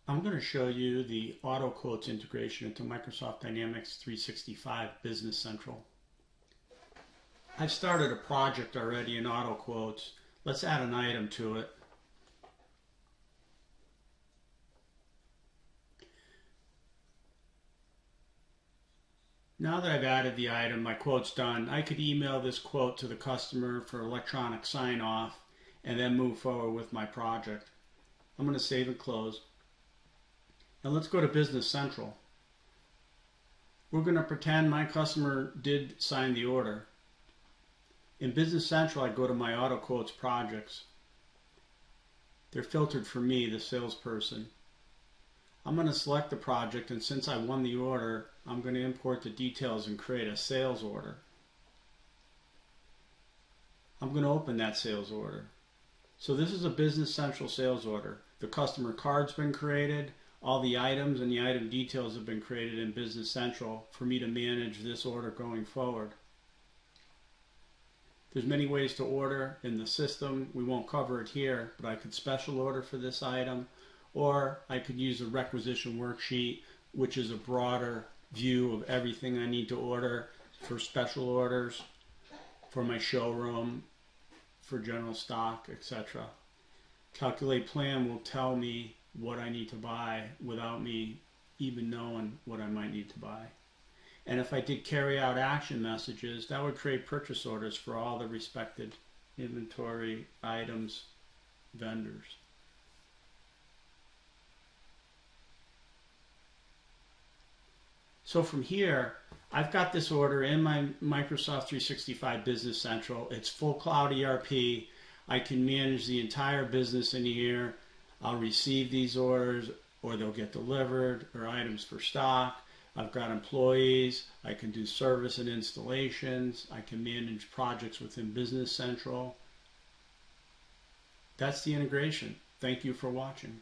I'm going to show you the AutoQuotes integration into Microsoft Dynamics 365 Business Central. I've started a project already in AutoQuotes. Let's add an item to it. Now that I've added the item, my quote's done. I could email this quote to the customer for electronic sign-off and then move forward with my project. I'm going to save and close. Now let's go to Business Central. We're going to pretend my customer did sign the order. In Business Central, I go to my AutoQuotes projects. They're filtered for me, the salesperson. I'm going to select the project, and since I won the order, I'm going to import the details and create a sales order. I'm going to open that sales order. So this is a Business Central sales order. The customer card's been created. All the items and the item details have been created in Business Central for me to manage this order going forward. There's many ways to order in the system. We won't cover it here, but I could special order for this item, or I could use a requisition worksheet, which is a broader view of everything I need to order for special orders, for my showroom, for general stock, etc. Calculate plan will tell me what I need to buy without me even knowing what I might need to buy. And if I did carry out action messages, that would create purchase orders for all the respected inventory items, vendors. So from here, I've got this order in my Microsoft 365 Business Central. It's full cloud ERP. I can manage the entire business in here. I'll receive these orders, or they'll get delivered, or items for stock. I've got employees. I can do service and installations. I can manage projects within Business Central. That's the integration. Thank you for watching.